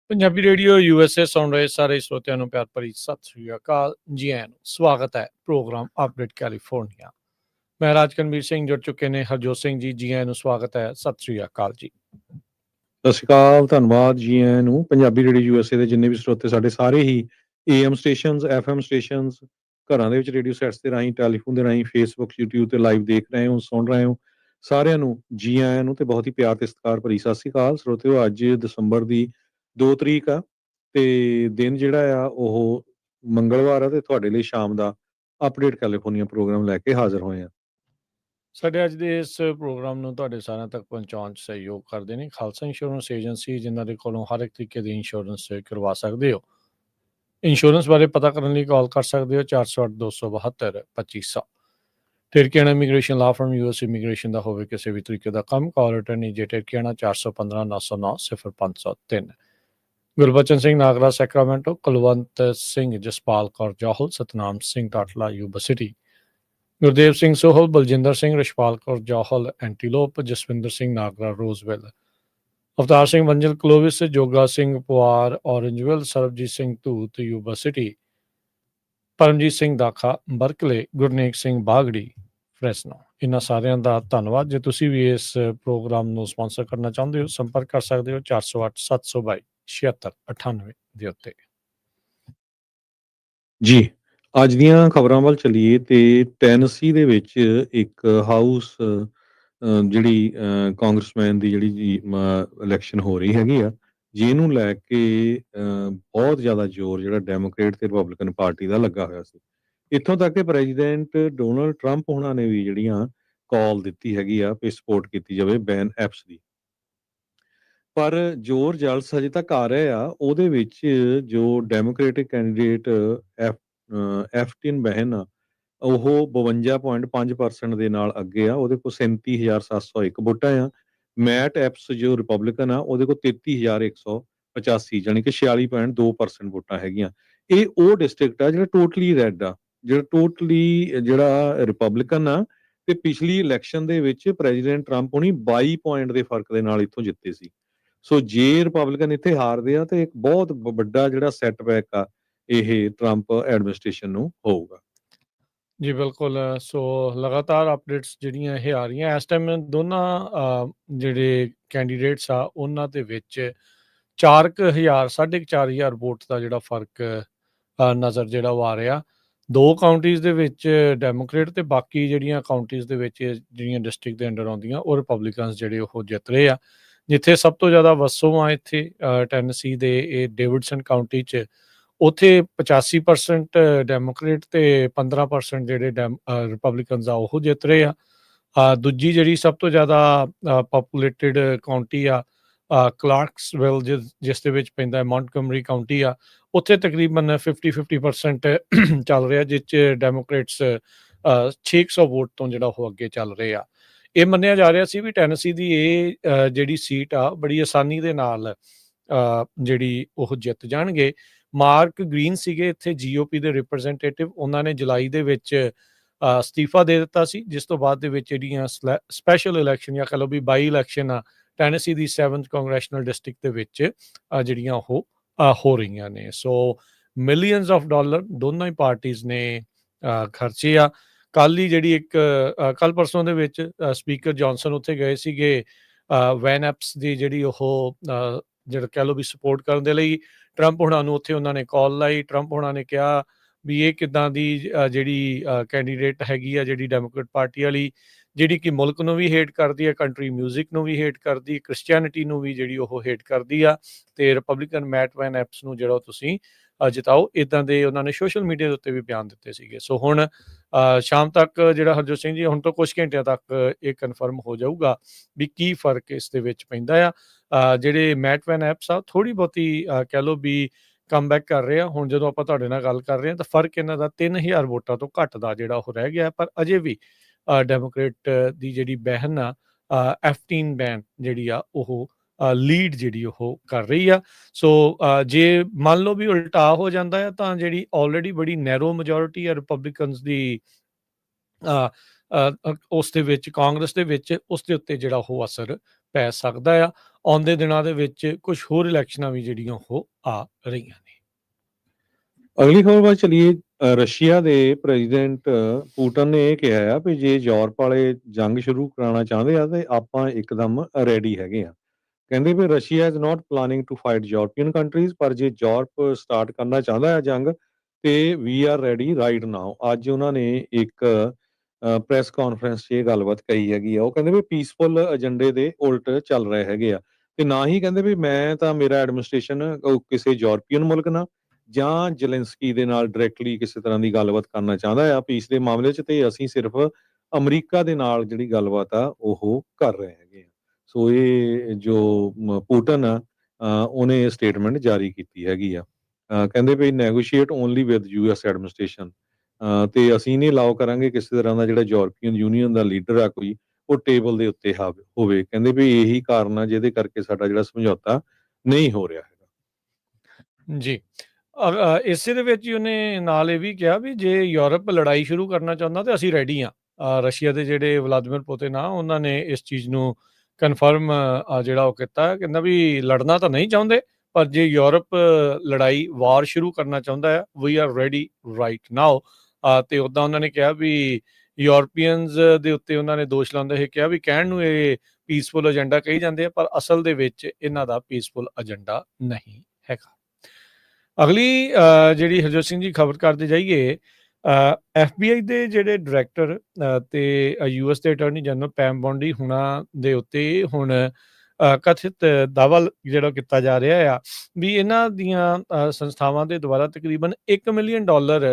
Punjabi radio USA ਸੁਣ ਰਹੇ ਸਾਰੇ ਸਰੋਤਿਆਂ ਨੂੰ ਪਿਆਰ ਭਰੀ ਸਤਿ ਸ੍ਰੀ ਅਕਾਲ। ਜੀ ਆਇਆਂ ਨੂੰ ਸਵਾਗਤ ਹੈ ਪ੍ਰੋਗਰਾਮ ਅਪਡੇਟ ਕੈਲੀਫੋਰਨੀਆ। ਮੈਂ ਰਾਜਕਨਵੀਰ ਸਿੰਘ ਜੁੜ ਚੁੱਕੇ ਨੇ ਹਰਜੋਤ ਸਿੰਘ ਜੀ। ਜੀ ਆਇਆਂ ਨੂੰ ਸਵਾਗਤ ਹੈ। ਸਤਿ ਸ੍ਰੀ ਅਕਾਲ ਜੀ। ਸਤਿ ਸ਼੍ਰੀ ਅਕਾਲ, ਧੰਨਵਾਦ ਜੀ ਆਇਆਂ ਨੂੰ। ਪੰਜਾਬੀ ਰੇਡੀਓ ਯੂਐਸਏ ਦੇ ਜਿੰਨੇ ਵੀ ਸਰੋਤੇ ਸਾਡੇ ਸਾਰੇ ਹੀ ਏਐਮ ਸਟੇਸ਼ਨਸ, ਐਫਐਮ ਸਟੇਸ਼ਨਸ, ਘਰਾਂ ਦੇ ਵਿੱਚ ਰੇਡੀਓ ਸੈਟਸ ਦੇ ਰਾਹੀਂ, ਟੈਲੀਫੋਨ ਦੇ ਰਾਹੀਂ, ਫੇਸਬੁੱਕ, ਯੂਟਿਊਬ ਤੇ ਲਾਈਵ ਦੇਖ ਰਹੇ ਹੋ, ਸੁਣ ਰਹੇ ਹੋ, ਸਾਰਿਆਂ ਨੂੰ ਜੀ ਆਇਆਂ ਨੂੰ ਤੇ ਬਹੁਤ ਹੀ ਪਿਆਰ ਤੇ ਸਤਿਕਾਰ ਭਰੀ ਸਤਿ ਸ਼੍ਰੀ ਅਕਾਲ। ਸਰੋਤਿਓ, ਅੱਜ ਦਸੰਬਰ ਦੀ 2 ਤਰੀਕ ਆ ਤੇ ਦਿਨ ਜਿਹੜਾ ਆ ਉਹ ਮੰਗਲਵਾਰ ਆ ਤੇ ਤੁਹਾਡੇ ਲਈ ਸ਼ਾਮ ਦਾ ਅਪਡੇਟ ਕੈਲੀਫੋਰਨੀਆ ਪ੍ਰੋਗਰਾਮ ਲੈ ਕੇ ਹਾਜ਼ਰ ਹੋਏ ਆ। ਸਾਡੇ ਅੱਜ ਦੇ ਇਸ ਪ੍ਰੋਗਰਾਮ ਨੂੰ ਤੁਹਾਡੇ ਸਾਰਿਆਂ ਤੱਕ ਪਹੁੰਚਾਉਣ 'ਚ ਸਹਿਯੋਗ ਕਰਦੇ ਨੇ ਖਾਲਸਾ ਇੰਸ਼ੋਰੈਂਸ ਏਜੰਸੀ, ਜਿਨ੍ਹਾਂ ਦੇ ਕੋਲੋਂ ਹਰ ਇੱਕ ਤਰੀਕੇ ਦੀ ਇੰਸ਼ੋਰੈਂਸ ਕਰਵਾ ਸਕਦੇ ਹੋ। ਇੰਸ਼ੋਰੈਂਸ ਬਾਰੇ ਪਤਾ ਕਰਨ ਲਈ ਕਾਲ ਕਰ ਸਕਦੇ ਹੋ 408-272-2500। Tirkiana immigration law firm US immigration ਦਾ ਹੋਵੇ ਕਿਸੇ ਵੀ ਤਰੀਕੇ ਦਾ ਕੰਮ, call attorney J Tirkiana 415-909-0503। Gurbachan Singh Nagra Sacramento, Kulwant Singh Jaspal Kaur Johal, Satnam Singh Tatla Yuba City, Gurdev Singh Sohal, Baljinder Singh, Rachhpal Kaur Johal Antelope, Jaswinder Singh Nagra Roseville, Avtar Singh Wanjal Clovis, Joga Singh Puar Orangevale, Sarabjit Singh Dhoot Yuba City, Paramjit Singh Dakha Berkeley, Gurnek Singh Bagri ਫਰੈਸਨੋ। ਇਹਨਾਂ ਸਾਰਿਆਂ ਦਾ ਧੰਨਵਾਦ। ਜੇ ਤੁਸੀਂ ਵੀ ਇਸ ਪ੍ਰੋਗਰਾਮ ਨੂੰ ਸਪਾਂਸਰ ਕਰਨਾ ਚਾਹੁੰਦੇ ਹੋ, ਸੰਪਰਕ ਕਰ ਸਕਦੇ ਹੋ 408-722-7698 ਦੇ ਉੱਤੇ। ਜੀ, ਅੱਜ ਦੀਆਂ ਖਬਰਾਂ ਵੱਲ ਚੱਲੀਏ ਤੇ ਟੈਨਸੀ ਦੇ ਵਿੱਚ ਇੱਕ ਹਾਊਸ ਜਿਹੜੀ ਕਾਂਗਰਸਮੈਨ ਦੀ ਜਿਹੜੀ ਇਲੈਕਸ਼ਨ ਹੋ ਰਹੀ ਹੈਗੀ ਆ, ਜਿਹਨੂੰ ਲੈ ਕੇ ਬਹੁਤ ਜ਼ਿਆਦਾ ਜ਼ੋਰ ਜਿਹੜਾ ਡੈਮੋਕ੍ਰੇਟ ਤੇ ਰਿਪਬਲਿਕਨ ਪਾਰਟੀ ਦਾ ਲੱਗਾ ਹੋਇਆ ਸੀ। ਇੱਥੋਂ ਤੱਕ ਕਿ ਪ੍ਰੈਜ਼ੀਡੈਂਟ ਡੋਨਲਡ ਟਰੰਪ ਉਹਨਾਂ ਨੇ ਵੀ ਜਿਹੜੀਆਂ ਕਾਲ ਦਿੱਤੀ ਹੈਗੀ ਆ ਵੀ ਸਪੋਰਟ ਕੀਤੀ ਜਾਵੇ ਬੈਨ ਐਪਸ ਦੀ। ਪਰ ਜ਼ੋਰ ਜਲਸ ਹਜੇ ਤੱਕ ਆ ਰਿਹਾ ਆ। ਉਹਦੇ ਵਿੱਚ ਜੋ ਡੈਮੋਕ੍ਰੇਟਿਕ ਕੈਂਡੀਡੇਟ ਐਫਟਿਨ ਬਹਿਨ ਆ, ਉਹ 52.5% ਦੇ ਨਾਲ ਅੱਗੇ ਆ। ਉਹਦੇ ਕੋਲ 37,701 ਵੋਟਾਂ ਆ। ਮੈਟ ਐਪਸ ਜੋ ਰਿਪਬਲਿਕਨ ਆ, ਉਹਦੇ ਕੋਲ 33,185, ਜਾਣੀ ਕਿ 46.2% ਵੋਟਾਂ ਹੈਗੀਆਂ। ਇਹ ਉਹ ਡਿਸਟ੍ਰਿਕਟ ਆ ਜਿਹੜਾ ਟੋਟਲੀ ਰੈੱਡ ਆ, ਜਿਹੜਾ ਰਿਪਬਲਿਕਨ ਆ। ਤੇ ਪਿਛਲੀ ਇਲੈਕਸ਼ਨ ਦੇ ਵਿੱਚ ਪ੍ਰੈਜ਼ੀਡੈਂਟ ਟਰੰਪ ਹੁਣੀ 22 ਪੁਆਇੰਟ ਦੇ ਫਰਕ ਦੇ ਨਾਲ ਇੱਥੋਂ ਜਿੱਤੇ ਸੀ। ਸੋ ਜੇ ਰਿਪਬਲਿਕਨ ਇੱਥੇ ਹਾਰਦੇ ਆ ਤੇ ਇੱਕ ਬਹੁਤ ਵੱਡਾ ਜਿਹੜਾ ਸੈਟਬੈਕ ਆ ਇਹ ਟਰੰਪ ਐਡਮਿਨਿਸਟ੍ਰੇਸ਼ਨ ਨੂੰ ਹੋਊਗਾ। ਜੀ ਬਿਲਕੁਲ। ਸੋ ਲਗਾਤਾਰ ਅਪਡੇਟਸ ਜਿਹੜੀਆਂ ਇਹ ਆ ਰਹੀਆਂ ਇਸ ਟਾਈਮ ਦੋਨਾਂ ਜਿਹੜੇ ਕੈਂਡੀਡੇਟਸ ਆ ਉਹਨਾਂ ਦੇ ਵਿੱਚ 4,000 4,500 ਵੋਟ ਦਾ ਜਿਹੜਾ ਫਰਕ ਨਜ਼ਰ ਜਿਹੜਾ ਉਹ ਆ ਰਿਹਾ। 2 ਕਾਊਂਟੀਜ਼ ਦੇ ਵਿੱਚ ਡੈਮੋਕ੍ਰੇਟ ਤੇ ਬਾਕੀ ਜਿਹੜੀਆਂ ਕਾਊਂਟੀਜ਼ ਦੇ ਵਿੱਚ ਜਿਹੜੀਆਂ ਡਿਸਟ੍ਰਿਕਟ ਦੇ ਅੰਡਰ ਆਉਂਦੀਆਂ ਉਹ ਰਿਪਬਲਿਕਨਸ ਜਿਹੜੇ ਉਹ ਜਿੱਤ ਰਹੇ ਆ। ਜਿੱਥੇ ਸਭ ਤੋਂ ਜ਼ਿਆਦਾ ਵਸੋਂ ਆ ਇੱਥੇ ਟੈਨਸੀ ਦੇ ਇਹ ਡੇਵਿਡਸਨ ਕਾਊਂਟੀ 'ਚ, ਉੱਥੇ 85% ਡੈਮੋਕ੍ਰੇਟ ਤੇ 15% ਜਿਹੜੇ ਰਿਪਬਲਿਕਨਸ ਆ ਉਹ ਜਿੱਤ ਰਹੇ ਆ। ਦੂਜੀ ਜਿਹੜੀ ਸਭ ਤੋਂ ਜ਼ਿਆਦਾ ਪਾਪੂਲੇਟਿਡ ਕਾਊਂਟੀ ਆ ਕਲਾਰਕਸਵਿਲ, ਜਿਸ ਦੇ ਵਿੱਚ ਪੈਂਦਾ ਮੌਂਟਗੋਮਰੀ ਕਾਊਂਟੀ ਆ, ਉੱਥੇ ਤਕਰੀਬਨ 50% ਚੱਲ ਰਿਹਾ, ਜਿਸ 'ਚ ਡੈਮੋਕ੍ਰੇਟਸ 600 ਵੋਟ ਤੋਂ ਜਿਹੜਾ ਉਹ ਅੱਗੇ ਚੱਲ ਰਹੇ ਆ। ਇਹ ਮੰਨਿਆ ਜਾ ਰਿਹਾ ਸੀ ਵੀ ਟੈਨਸੀ ਦੀ ਇਹ ਜਿਹੜੀ ਸੀਟ ਆ ਬੜੀ ਆਸਾਨੀ ਦੇ ਨਾਲ ਜਿਹੜੀ ਉਹ ਜਿੱਤ ਜਾਣਗੇ। ਮਾਰਕ ਗ੍ਰੀਨ ਸੀਗੇ ਇੱਥੇ ਜੀਓਪੀ ਦੇ ਰਿਪਰੈਜ਼ੈਂਟੇਟਿਵ, ਉਹਨਾਂ ਨੇ ਜੁਲਾਈ ਦੇ ਵਿੱਚ ਅਸਤੀਫਾ ਦੇ ਦਿੱਤਾ ਸੀ, ਜਿਸ ਤੋਂ ਬਾਅਦ ਦੇ ਵਿੱਚ ਜਿਹੜੀਆਂ ਸਪੈਸ਼ਲ ਇਲੈਕਸ਼ਨ ਜਾਂ ਕਹਿ ਲਓ ਵੀ ਬਾਈ ਇਲੈਕਸ਼ਨ ਆ ਟੈਨਸੀ ਦੀ 7th ਕੰਗਰੈਸ਼ਨਲ ਡਿਸਟ੍ਰਿਕਟ ਦੇ ਵਿੱਚ ਜਿਹੜੀਆਂ ਉਹ ਹੋ ਰਹੀਆਂ ਨੇ। ਸੋ ਮਿਲੀਅਨਸ ਆਫ ਡਾਲਰ ਦੋਨਾਂ ਹੀ ਪਾਰਟੀਆਂ ਨੇ ਖਰਚੇ ਆ। ਕੱਲ ਹੀ ਜਿਹੜੀ ਕੱਲ ਪਰਸੋਂ ਦੇ ਵਿੱਚ ਸਪੀਕਰ ਜੌਨਸਨ ਉੱਥੇ ਗਏ ਸੀਗੇ ਵੈਨ ਐਪਸ ਦੀ ਜਿਹੜੀ ਉਹ ਜਿਹੜਾ ਕਹਿ ਲਓ ਵੀ ਸਪੋਰਟ ਕਰਨ ਦੇ ਲਈ। ਟਰੰਪ ਹੋਣਾ ਨੂੰ ਉੱਥੇ ਉਹਨਾਂ ਨੇ ਕਾਲ ਲਾਈ। ਟਰੰਪ ਹੋਣਾ ਨੇ ਕਿਹਾ ਵੀ ਇਹ ਕਿੱਦਾਂ ਦੀ ਜਿਹੜੀ ਕੈਂਡੀਡੇਟ ਹੈਗੀ ਆ ਜਿਹੜੀ ਡੈਮੋਕ੍ਰੇਟ ਪਾਰਟੀ ਵਾਲੀ, ਜਿਹੜੀ ਕਿ ਮੁਲਕ ਨੂੰ ਵੀ ਹੇਟ ਕਰਦੀ ਆ, ਕੰਟਰੀ ਮਿਊਜ਼ਿਕ ਨੂੰ ਵੀ ਹੇਟ ਕਰਦੀ, ਕ੍ਰਿਸਚੀਅਨਿਟੀ ਨੂੰ ਵੀ ਜਿਹੜੀ ਉਹ ਹੇਟ ਕਰਦੀ ਆ, ਤੇ ਰਿਪਬਲਿਕਨ ਮੈਟ ਵੈਨ ਐਪਸ ਨੂੰ ਜਿਹੜਾ ਤੁਸੀਂ ਜਿਤਾਓ। ਇੱਦਾਂ ਦੇ ਉਹਨਾਂ ਨੇ ਸੋਸ਼ਲ ਮੀਡੀਆ ਦੇ ਉੱਤੇ ਵੀ ਬਿਆਨ ਦਿੱਤੇ ਸੀਗੇ। ਸੋ ਹੁਣ ਸ਼ਾਮ ਤੱਕ ਜਿਹੜਾ ਹਰਜੋਤ ਸਿੰਘ ਜੀ, ਹੁਣ ਤੋਂ ਕੁਝ ਘੰਟਿਆਂ ਤੱਕ ਇਹ ਕਨਫਰਮ ਹੋ ਜਾਊਗਾ ਵੀ ਕੀ ਫਰਕ ਇਸ ਦੇ ਵਿੱਚ ਪੈਂਦਾ ਆ। ਜਿਹੜੇ ਮੈਟ ਵੈਨ ਐਪਸ ਆ ਥੋੜ੍ਹੀ ਬਹੁਤੀ ਕਹਿ ਲਓ ਵੀ ਕਮਬੈਕ ਕਰ ਰਹੇ ਆ। ਹੁਣ ਜਦੋਂ ਆਪਾਂ ਤੁਹਾਡੇ ਨਾਲ ਗੱਲ ਕਰ ਰਹੇ ਹਾਂ ਤਾਂ ਫਰਕ ਇਹਨਾਂ ਦਾ 3,000 ਵੋਟਾਂ ਤੋਂ ਘੱਟ ਦਾ ਜਿਹੜਾ ਉਹ ਰਹਿ ਗਿਆ। ਪਰ ਅਜੇ ਵੀ ਡੈਮੋਕ੍ਰੇਟ ਦੀ ਜਿਹੜੀ ਬਹਿਨ ਆ ਐਫਟੀਨ ਬੈਨ ਜਿਹੜੀ ਆ ਉਹ ਲੀਡ ਜਿਹੜੀ ਉਹ ਕਰ ਰਹੀ ਆ। ਸੋ ਜੇ ਮੰਨ ਲਓ ਵੀ ਉਲਟਾ ਹੋ ਜਾਂਦਾ ਆ ਤਾਂ ਜਿਹੜੀ ਆਲਰੇਡੀ ਬੜੀ ਨੈਰੋ ਮੈਜੋਰਿਟੀ ਆ ਰਿਪਬਲਿਕਨਸ ਦੀ ਉਸ ਦੇ ਵਿੱਚ, ਕਾਂਗਰਸ ਦੇ ਵਿੱਚ, ਉਸ ਦੇ ਉੱਤੇ ਜਿਹੜਾ ਉਹ ਅਸਰ ਪੈ ਸਕਦਾ ਆ। ਆਉਂਦੇ ਦਿਨਾਂ ਦੇ ਵਿੱਚ ਕੁਝ ਹੋਰ ਇਲੈਕਸ਼ਨਾਂ ਵੀ ਜਿਹੜੀਆਂ ਉਹ ਆ ਰਹੀਆਂ ਨੇ। ਅਗਲੀ ਖਬਰ ਵੱਲ ਚਲੀਏ। ਰਸ਼ੀਆ ਦੇ ਪ੍ਰੈਜ਼ੀਡੈਂਟ ਪੁਟਿਨ ਨੇ ਇਹ ਕਿਹਾ ਆ ਵੀ ਜੇ ਯੂਰਪ ਵਾਲੇ ਜੰਗ ਸ਼ੁਰੂ ਕਰਾਉਣਾ ਚਾਹੁੰਦੇ ਆ ਤੇ ਆਪਾਂ ਇੱਕਦਮ ਰੈਡੀ ਹੈਗੇ ਆ। ਕਹਿੰਦੇ ਵੀ Russia is not planning to fight European countries, ਪਰ ਜੇ ਯੂਰਪ ਸਟਾਰਟ ਕਰਨਾ ਚਾਹੁੰਦਾ ਹੈ ਜੰਗ ਤੇ we are ready right now. ਅੱਜ ਉਹਨਾਂ ਨੇ ਇੱਕ ਪ੍ਰੈਸ ਕਾਨਫਰੰਸ 'ਚ ਇਹ ਗੱਲਬਾਤ ਕਹੀ ਹੈਗੀ ਆ। ਉਹ ਕਹਿੰਦੇ ਵੀ ਪੀਸਫੁਲ ਏਜੰਡੇ ਦੇ ਉਲਟ ਚੱਲ ਰਹੇ ਹੈਗੇ ਆ ਤੇ ਨਾ ਹੀ ਕਹਿੰਦੇ ਵੀ ਮੈਂ ਤਾਂ ਮੇਰਾ ਐਡਮਿਨਿਸਟ੍ਰੇਸ਼ਨ ਕਿਸੇ ਯੂਰਪੀਅਨ ਮੁਲਕ ਨਾਲ ਜਾਂ ਜ਼ੈਲੈਂਸਕੀ ਦੇ ਨਾਲ ਡਾਇਰੈਕਟਲੀ ਕਿਸੇ ਤਰ੍ਹਾਂ ਦੀ ਗੱਲਬਾਤ ਕਰਨਾ ਚਾਹੁੰਦਾ ਆ ਪੀਸ ਦੇ ਮਾਮਲੇ 'ਚ, ਤੇ ਅਸੀਂ ਸਿਰਫ ਅਮਰੀਕਾ ਦੇ ਨਾਲ ਜਿਹੜੀ ਗੱਲਬਾਤ ਆ ਉਹ ਕਰ ਰਹੇ ਹੈਗੇ ਆ। ਸੋ ਇਹ ਜੋ ਪੁਟਿਨ ਆ ਉਹਨੇ ਸਟੇਟਮੈਂਟ ਜਾਰੀ ਕੀਤੀ ਹੈਗੀ ਆ। ਕਹਿੰਦੇ we negotiate only with US administration, ਤੇ ਅਸੀਂ ਨਹੀਂ ਅਲਾਓ ਕਰਾਂਗੇ ਕਿਸੇ ਤਰ੍ਹਾਂ ਦਾ ਜਿਹੜਾ ਯੂਰਪੀਅਨ ਯੂਨੀਅਨ ਦਾ ਲੀਡਰ ਆ ਕੋਈ ਉਹ ਟੇਬਲ ਦੇ ਉੱਤੇ ਹੋਵੇ। ਕਹਿੰਦੇ ਵੀ ਇਹੀ ਕਾਰਨ ਆ ਜਿਹਦੇ ਕਰਕੇ ਸਾਡਾ ਜਿਹੜਾ ਸਮਝੌਤਾ ਨਹੀਂ ਹੋ ਰਿਹਾ ਹੈਗਾ। ਜੀ। ਇਸੇ ਦੇ ਵਿੱਚ ਹੀ ਉਹਨੇ ਨਾਲ ਇਹ ਵੀ ਕਿਹਾ ਵੀ ਜੇ ਯੂਰਪ ਲੜਾਈ ਸ਼ੁਰੂ ਕਰਨਾ ਚਾਹੁੰਦਾ ਤੇ ਅਸੀਂ ਰੈਡੀ ਹਾਂ। ਰਸ਼ੀਆ ਦੇ ਜਿਹੜੇ ਵਲਾਦੀਮੀਰ ਪੁਤਿਨ ਆ ਉਹਨਾਂ ਨੇ ਇਸ ਚੀਜ਼ ਨੂੰ ਕਨਫਰਮ ਜਿਹੜਾ ਉਹ ਕੀਤਾ, ਕਹਿੰਦਾ ਵੀ ਲੜਨਾ ਤਾਂ ਨਹੀਂ ਚਾਹੁੰਦੇ, ਪਰ ਜੇ ਯੂਰਪ ਲੜਾਈ ਵਾਰ ਸ਼ੁਰੂ ਕਰਨਾ ਚਾਹੁੰਦਾ ਹੈ we are ready right now. ਤੇ ਉੱਦਾਂ ਉਹਨਾਂ ਨੇ ਕਿਹਾ ਵੀ ਯੂਰਪੀਅਨਸ ਦੇ ਉੱਤੇ ਉਹਨਾਂ ਨੇ ਦੋਸ਼ ਲਾਉਂਦੇ ਹੋਏ ਕਿਹਾ ਵੀ ਕਹਿਣ ਨੂੰ ਇਹ ਪੀਸਫੁਲ ਏਜੰਡਾ ਕਹੀ ਜਾਂਦੇ ਆ, ਪਰ ਅਸਲ ਦੇ ਵਿੱਚ ਇਹਨਾਂ ਦਾ ਪੀਸਫੁਲ ਏਜੰਡਾ ਨਹੀਂ ਹੈਗਾ। ਅਗਲੀ ਜਿਹੜੀ ਹਰਜੋਤ ਸਿੰਘ ਜੀ ਖਬਰ ਕਰਦੇ ਜਾਈਏ, FBI ਦੇ ਜਿਹੜੇ ਡਾਇਰੈਕਟਰ ਤੇ US ਦੇ ਅਟਾਰਨੀ ਜਨਰਲ ਪੈਮ ਬੌਂਡੀ ਹੁਣਾਂ ਦੇ ਉੱਤੇ ਹੁਣ ਕਥਿਤ ਦਾਅਵਾ ਜਿਹੜਾ ਕੀਤਾ ਜਾ ਰਿਹਾ ਆ ਵੀ ਇਹਨਾਂ ਦੀਆਂ ਸੰਸਥਾਵਾਂ ਦੇ ਦੁਆਰਾ ਤਕਰੀਬਨ $1 ਮਿਲੀਅਨ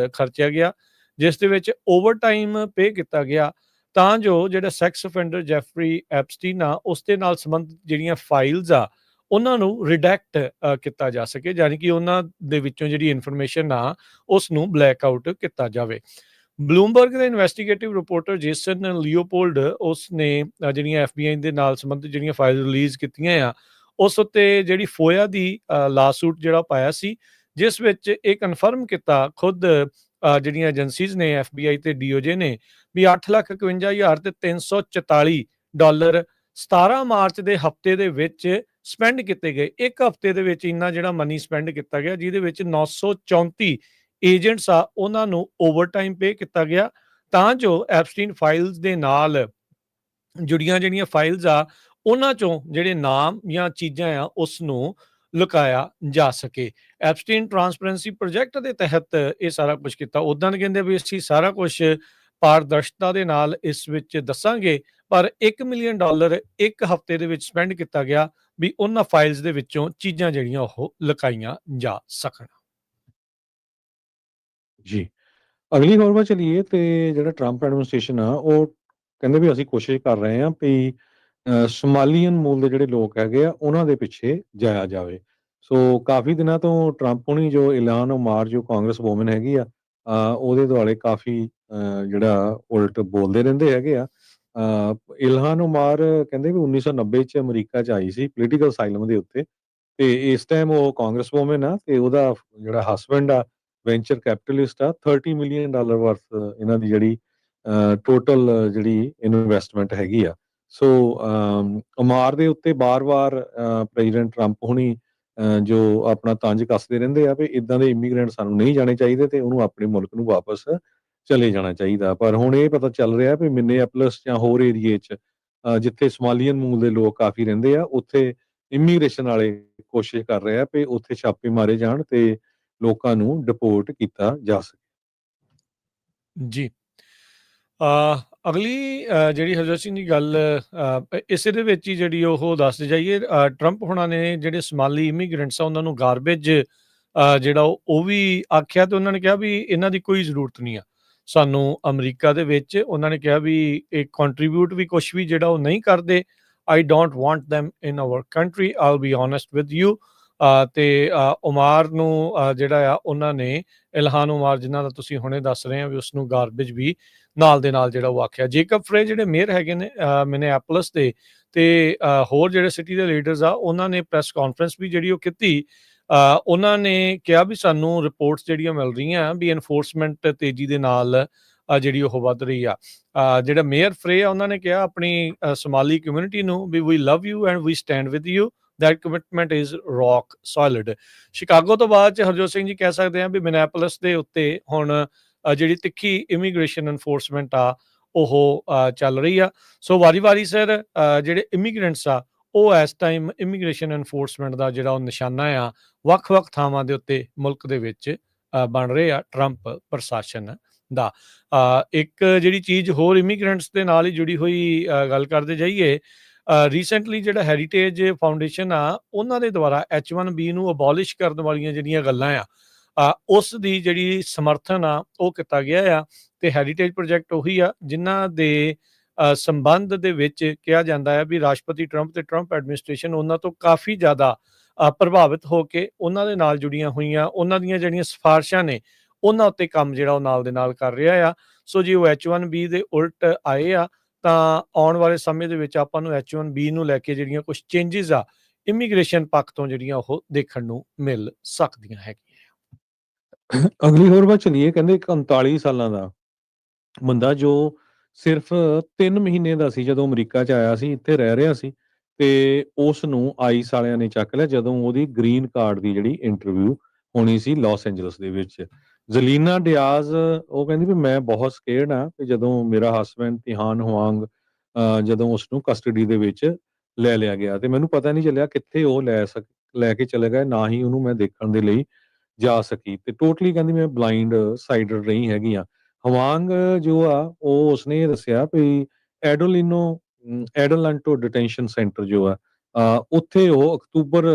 ਖਰਚਿਆ ਗਿਆ, ਜਿਸ ਦੇ ਵਿੱਚ ਓਵਰਟਾਈਮ ਪੇ ਕੀਤਾ ਗਿਆ ਤਾਂ ਜੋ ਜਿਹੜਾ ਸੈਕਸ ਅਫੈਂਡਰ ਜੈਫਰੀ ਐਪਸਟੀਨ ਆ ਉਸ ਦੇ ਨਾਲ ਸੰਬੰਧਿਤ ਜਿਹੜੀਆਂ ਫਾਈਲਸ ਆ ਉਹਨਾਂ ਨੂੰ ਰਿਡੈਕਟ ਕੀਤਾ ਜਾ ਸਕੇ, ਯਾਨੀ ਕਿ ਉਹਨਾਂ ਦੇ ਵਿੱਚੋਂ ਜਿਹੜੀ ਇਨਫੋਰਮੇਸ਼ਨ ਆ ਉਸ ਨੂੰ ਬਲੈਕ ਆਊਟ ਕੀਤਾ ਜਾਵੇ। ਬਲੂਮਬਰਗ ਦੇ ਇਨਵੈਸਟੀਗੇਟਿਵ ਰਿਪੋਰਟਰ ਜੇਸਨ ਲਿਓਪੋਲਡ ਉਸ ਨੇ ਜਿਹੜੀਆਂ FBI ਦੇ ਨਾਲ ਸੰਬੰਧਿਤ ਜਿਹੜੀਆਂ ਫਾਈਲ ਰਿਲੀਜ਼ ਕੀਤੀਆਂ ਆ ਉਸ ਉੱਤੇ ਜਿਹੜੀ ਫੋਇਆ ਦੀ ਲਾਸੂਟ ਜਿਹੜਾ ਪਾਇਆ ਸੀ, ਜਿਸ ਵਿੱਚ ਇਹ ਕਨਫਰਮ ਕੀਤਾ ਖੁਦ ਜਿਹੜੀਆਂ ਏਜੰਸੀਜ਼ ਨੇ FBI ਤੇ DOJ ਨੇ ਵੀ $8,51,344 17 ਮਾਰਚ ਦੇ ਹਫਤੇ ਦੇ ਵਿੱਚ ਸਪੈਂਡ ਕੀਤੇ ਗਏ। ਇੱਕ ਹਫਤੇ ਦੇ ਵਿੱਚ ਇੰਨਾ ਜਿਹੜਾ ਮਨੀ ਸਪੈਂਡ ਕੀਤਾ ਗਿਆ, ਜਿਹਦੇ ਵਿੱਚ 934 ਏਜੰਟਸ ਆ ਉਹਨਾਂ ਨੂੰ ਓਵਰਟਾਈਮ ਪੇ ਕੀਤਾ ਗਿਆ ਤਾਂ ਜੋ ਐਪਸਟੀਨ ਫਾਈਲਸ ਦੇ ਨਾਲ ਜੁੜੀਆਂ ਜਿਹੜੀਆਂ ਫਾਈਲਸ ਆ ਉਹਨਾਂ ਚੋਂ ਜਿਹੜੇ ਨਾਮ ਜਾਂ ਚੀਜ਼ਾਂ ਆ ਉਸ ਨੂੰ ਲੁਕਾਇਆ ਜਾ ਸਕੇ। ਐਪਸਟੀਨ ਟਰਾਂਸਪੇਰੈਂਸੀ ਪ੍ਰੋਜੈਕਟ ਦੇ ਤਹਿਤ ਇਹ ਸਾਰਾ ਕੁਝ ਕੀਤਾ। ਉਦਾਂ ਕਹਿੰਦੇ ਵੀ ਅਸੀਂ ਸਾਰਾ ਕੁਝ ਪਾਰਦਰਸ਼ਤਾ ਦੇ ਨਾਲ ਇਸ ਵਿੱਚ ਦੱਸਾਂਗੇ, ਪਰ $1 ਮਿਲੀਅਨ ਇੱਕ ਹਫਤੇ ਦੇ ਵਿੱਚ ਸਪੈਂਡ ਕੀਤਾ ਗਿਆ ਵੀ ਉਹਨਾਂ ਫਾਈਲਸ ਦੇ ਵਿੱਚੋਂ ਚੀਜ਼ਾਂ ਜਿਹੜੀਆਂ ਉਹ ਲੁਕਾਈਆਂ ਜਾ ਸਕਣ। ਜੀ, ਅਗਲੀ ਖਬਰ ਵੱਲ ਚਲੀਏ ਤੇ ਜਿਹੜਾ ਟਰੰਪ ਐਡਮਿਨਿਸਟ੍ਰੇਸ਼ਨ ਆ ਉਹ ਕਹਿੰਦੇ ਵੀ ਅਸੀਂ ਕੋਸ਼ਿਸ਼ ਕਰ ਰਹੇ ਹਾਂ ਵੀ ਸੋਮਾਲੀਅਨ ਮੂਲ ਦੇ ਜਿਹੜੇ ਲੋਕ ਹੈਗੇ ਆ ਉਹਨਾਂ ਦੇ ਪਿੱਛੇ ਜਾਇਆ ਜਾਵੇ। ਸੋ ਕਾਫੀ ਦਿਨਾਂ ਤੋਂ ਟਰੰਪ ਹੁਣੀ ਜੋ ਇਲਾਨ ਉਮਾਰ ਜੋ ਕਾਂਗਰਸ ਵੂਮਨ ਹੈਗੀ ਆ ਉਹਦੇ ਦੁਆਲੇ ਕਾਫੀ ਜਿਹੜਾ ਉਲਟ ਬੋਲਦੇ ਰਹਿੰਦੇ ਹੈਗੇ ਆ। ਇਲਹਾਨ ਉਮਾਰ ਕਹਿੰਦੇ ਵੀ 1990 ਚ ਅਮਰੀਕਾ ਚ ਆਈ ਸੀ ਪੋਲੀਟੀਕਲ ਅਸਾਈਲਮ ਦੇ ਉੱਤੇ, ਤੇ ਇਸ ਟਾਈਮ ਉਹ ਕਾਂਗਰਸ ਵੂਮਨ ਆ ਤੇ ਉਹਦਾ ਜਿਹੜਾ ਹਸਬੈਂਡ ਆ ਵੈਂਚਰ ਕੈਪੀਟਲਿਸਟ ਆ। $30 ਮਿਲੀਅਨ ਵਰਥ ਇਹਨਾਂ ਦੀ ਜਿਹੜੀ ਟੋਟਲ ਜਿਹੜੀ ਇਨਵੈਸਟਮੈਂਟ ਹੈਗੀ ਆ। ਸੋ ਉਮਾਰ ਦੇ ਉੱਤੇ ਬਾਰ-ਬਾਰ ਪ੍ਰੈਜ਼ੀਡੈਂਟ ਟਰੰਪ ਹੁਣੀ ਜੋ ਆਪਣਾ ਤੰਜ ਕੱਸਦੇ ਰਹਿੰਦੇ ਆ ਵੀ ਇਦਾਂ ਦੇ ਇਮੀਗ੍ਰੈਂਟ ਸਾਨੂੰ ਨਹੀਂ ਜਾਣੇ ਚਾਹੀਦੇ ਤੇ ਉਹਨੂੰ ਆਪਣੇ ਮੁਲਕ ਨੂੰ ਵਾਪਸ ਚਲੇ ਜਾਣਾ ਚਾਹੀਦਾ। ਪਰ ਹੁਣ ਇਹ ਪਤਾ ਚੱਲ ਰਿਹਾ ਵੀ ਮਿਨੀਐਪੋਲਿਸ ਜਾਂ ਹੋਰ ਏਰੀਏ 'ਚ ਜਿੱਥੇ ਸੋਮਾਲੀਅਨ ਮੂਲ ਦੇ ਲੋਕ ਕਾਫੀ ਰਹਿੰਦੇ ਆ ਉੱਥੇ ਇਮੀਗ੍ਰੇਸ਼ਨ ਵਾਲੇ ਕੋਸ਼ਿਸ਼ ਕਰ ਰਹੇ ਆ ਵੀ ਉੱਥੇ ਛਾਪੇ ਮਾਰੇ ਜਾਣ ਤੇ ਲੋਕਾਂ ਨੂੰ ਡਿਪੋਰਟ ਕੀਤਾ ਜਾ ਸਕੇ। ਜੀ। ਅਗਲੀ ਜਿਹੜੀ ਹਰਜੋਤ ਸਿੰਘ ਦੀ ਗੱਲ ਇਸੇ ਦੇ ਵਿੱਚ ਹੀ ਜਿਹੜੀ ਉਹ ਦੱਸਦੇ ਜਾਈਏ, ਟਰੰਪ ਹੁਣਾਂ ਨੇ ਜਿਹੜੇ ਸੋਮਾਲੀ ਇਮੀਗ੍ਰੈਂਟਸ ਆ ਉਹਨਾਂ ਨੂੰ ਗਾਰਬੇਜ ਜਿਹੜਾ ਉਹ ਵੀ ਆਖਿਆ ਤੇ ਉਹਨਾਂ ਨੇ ਕਿਹਾ ਵੀ ਇਹਨਾਂ ਦੀ ਕੋਈ ਜ਼ਰੂਰਤ ਨਹੀਂ ਆ ਸਾਨੂੰ ਅਮਰੀਕਾ ਦੇ ਵਿੱਚ। ਉਹਨਾਂ ਨੇ ਕਿਹਾ ਵੀ ਇਹ ਕੰਟਰੀਬਿਊਟ ਵੀ ਕੁਛ ਵੀ ਜਿਹੜਾ ਉਹ ਨਹੀਂ ਕਰਦੇ। I don't want them in our country, I'll be honest with you। ਤੇ ਉਮਾਰ ਨੂੰ ਜਿਹੜਾ ਆ ਉਹਨਾਂ ਨੇ ਇਲਹਾਨ ਉਮਾਰ ਜਿਨ੍ਹਾਂ ਦਾ ਤੁਸੀਂ ਹੁਣੇ ਦੱਸ ਰਹੇ ਆ ਵੀ ਉਸ ਨੂੰ ਗਾਰਬੇਜ ਵੀ ਨਾਲ ਦੇ ਨਾਲ ਜਿਹੜਾ ਉਹ ਆਖਿਆ। ਜੇਕਬ ਫਰੇ ਜਿਹੜੇ ਮੇਅਰ ਹੈਗੇ ਨੇ ਮਿਨੀਐਪੋਲਿਸ ਦੇ ਤੇ ਹੋਰ ਜਿਹੜੇ ਸਿਟੀ ਦੇ ਲੀਡਰਸ ਆ ਉਹਨਾਂ ਨੇ ਪ੍ਰੈਸ ਕਾਨਫਰੰਸ ਵੀ ਜਿਹੜੀ ਉਹ ਕੀਤੀ। ਉਹਨਾਂ ਨੇ ਕਿਹਾ ਵੀ ਸਾਨੂੰ ਰਿਪੋਰਟਸ ਜਿਹੜੀਆਂ ਮਿਲ ਰਹੀਆਂ ਵੀ ਐਨਫੋਰਸਮੈਂਟ ਤੇਜ਼ੀ ਦੇ ਨਾਲ ਜਿਹੜੀ ਉਹ ਵੱਧ ਰਹੀ ਆ। ਜਿਹੜਾ ਮੇਅਰ ਫਰੇ ਆ ਉਹਨਾਂ ਨੇ ਕਿਹਾ ਆਪਣੀ ਸੋਮਾਲੀ ਕਮਿਊਨਿਟੀ ਨੂੰ ਵੀ we love you and we stand with you. That commitment is rock solid. Chicago ਤੋਂ ਬਾਅਦ 'ਚ ਹਰਜੋਤ ਸਿੰਘ ਜੀ ਕਹਿ ਸਕਦੇ ਹਾਂ ਵੀ ਮਿਨੈਪੋਲਿਸ ਦੇ ਉੱਤੇ ਹੁਣ ਜਿਹੜੀ ਤਿੱਖੀ ਇਮੀਗ੍ਰੇਸ਼ਨ ਐਨਫੋਰਸਮੈਂਟ ਆ ਉਹ ਚੱਲ ਰਹੀ ਆ। ਸੋ ਵਾਰੀ-ਵਾਰੀ ਸਿਰ ਜਿਹੜੇ ਇਮੀਗ੍ਰੈਂਟਸ ਆ ਉਹ ਇਸ ਟਾਈਮ ਇਮੀਗ੍ਰੇਸ਼ਨ ਐਨਫੋਰਸਮੈਂਟ ਦਾ ਜਿਹੜਾ ਉਹ ਨਿਸ਼ਾਨਾ ਆ ਵੱਖ-ਵੱਖ ਥਾਵਾਂ ਦੇ ਉੱਤੇ ਮੁਲਕ ਦੇ ਵਿੱਚ ਬਣ ਰਹੇ ਆ ਟਰੰਪ ਪ੍ਰਸ਼ਾਸਨ ਦਾ। ਇੱਕ ਜਿਹੜੀ ਚੀਜ਼ ਹੋਰ ਇਮੀਗ੍ਰੈਂਟਸ ਦੇ ਨਾਲ ਹੀ ਜੁੜੀ ਹੋਈ ਗੱਲ ਕਰਦੇ ਜਾਈਏ, ਰੀਸੈਂਟਲੀ ਜਿਹੜਾ ਹੈਰੀਟੇਜ ਫਾਊਂਡੇਸ਼ਨ ਆ ਉਹਨਾਂ ਦੇ ਦੁਆਰਾ H1B ਨੂੰ ਅਬੋਲਿਸ਼ ਕਰਨ ਵਾਲੀਆਂ ਜਿਹੜੀਆਂ ਗੱਲਾਂ ਆ ਉਸ ਦੀ ਜਿਹੜੀ ਸਮਰਥਨ ਆ ਉਹ ਕੀਤਾ ਗਿਆ ਆ। ਤੇ ਹੈਰੀਟੇਜ ਪ੍ਰੋਜੈਕਟ ਉਹੀ ਆ ਜਿਨ੍ਹਾਂ ਦੇ ਸੰਬੰਧ ਦੇ ਵਿੱਚ ਕਿਹਾ ਜਾਂਦਾ ਹੈ ਵੀ ਰਾਸ਼ਟਰਪਤੀ ਟਰੰਪ ਤੇ ਟਰੰਪ ਐਡਮਿਨਿਸਟ੍ਰੇਸ਼ਨ ਉਹਨਾਂ ਤੋਂ ਕਾਫੀ ਜ਼ਿਆਦਾ ਪ੍ਰਭਾਵਿਤ ਹੋ ਕੇ ਉਹਨਾਂ ਦੇ ਨਾਲ ਜੁੜੀਆਂ ਹੋਈਆਂ ਉਹਨਾਂ ਦੀਆਂ ਜਿਹੜੀਆਂ ਸਿਫਾਰਸ਼ਾਂ ਨੇ ਉਹਨਾਂ ਉੱਤੇ ਕੰਮ ਜਿਹੜਾ ਉਹ ਨਾਲ ਦੇ ਨਾਲ ਕਰ ਰਿਹਾ ਆ। ਸੋ ਜੇ ਉਹ H1B ਦੇ ਉਲਟ ਆਏ ਆ ਤਾਂ ਆਉਣ ਵਾਲੇ ਸਮੇਂ ਦੇ ਵਿੱਚ ਆਪਾਂ ਨੂੰ H1B ਨੂੰ ਲੈ ਕੇ ਜਿਹੜੀਆਂ ਕੁਝ ਚੇਂਜਿਸ ਆ ਇਮੀਗ੍ਰੇਸ਼ਨ ਪੱਖ ਤੋਂ ਜਿਹੜੀਆਂ ਉਹ ਦੇਖਣ ਨੂੰ ਮਿਲ ਸਕਦੀਆਂ ਹੈਗੀਆਂ। ਅਗਲੀ ਖਬਰ ਵੱਲ ਚਲੀਏ। ਕਹਿੰਦੇ ਇੱਕ 39 ਸਾਲਾਂ ਦਾ ਬੰਦਾ ਜੋ ਸਿਰਫ 3 ਮਹੀਨੇ ਦਾ ਸੀ ਜਦੋਂ ਅਮਰੀਕਾ 'ਚ ਆਇਆ ਸੀ, ਇੱਥੇ ਰਹਿ ਰਿਹਾ ਸੀ ਤੇ ਉਸ ਨੂੰ ਆਈਸ ਵਾਲਿਆਂ ਨੇ ਚੱਕ ਲਿਆ ਜਦੋਂ ਉਹਦੀ ਗ੍ਰੀਨ ਕਾਰਡ ਦੀ ਜਿਹੜੀ ਇੰਟਰਵਿਊ ਹੋਣੀ ਸੀ ਲਾਸ ਐਂਜਲਸ ਦੇ ਵਿੱਚ। ਜ਼ਲੀਨਾ ਡਿਆਜ਼ ਉਹ ਕਹਿੰਦੀ ਵੀ ਮੈਂ ਬਹੁਤ ਸਕੇਅਰਡ ਹਾਂ ਕਿ ਜਦੋਂ ਮੇਰਾ ਹਸਬੈਂਡ ਤਿਹਾਨ ਹੁਆਂਗ ਜਦੋਂ ਉਸਨੂੰ ਕਸਟਡੀ ਦੇ ਵਿੱਚ ਲੈ ਲਿਆ ਗਿਆ ਤੇ ਮੈਨੂੰ ਪਤਾ ਨਹੀਂ ਚੱਲਿਆ ਕਿੱਥੇ ਉਹ ਲੈ ਕੇ ਚਲੇ ਗਏ, ਨਾ ਹੀ ਉਹਨੂੰ ਮੈਂ ਦੇਖਣ ਦੇ ਲਈ ਜਾ ਸਕੀ ਤੇ ਟੋਟਲੀ ਕਹਿੰਦੀ ਮੈਂ ਬਲਾਈਂਡ ਸਾਈਡਰ ਰਹੀ ਹੈਗੀ ਆ। ਹਵਾਂਗ ਜੋ ਆ ਉਹ ਉਸਨੇ ਇਹ ਦੱਸਿਆ ਵੀ ਐਡੋਲੈਂਟੋ ਡਿਟੈਂਸ਼ਨ ਸੈਂਟਰ ਜੋ ਆ ਉੱਥੇ ਉਹ ਅਕਤੂਬਰ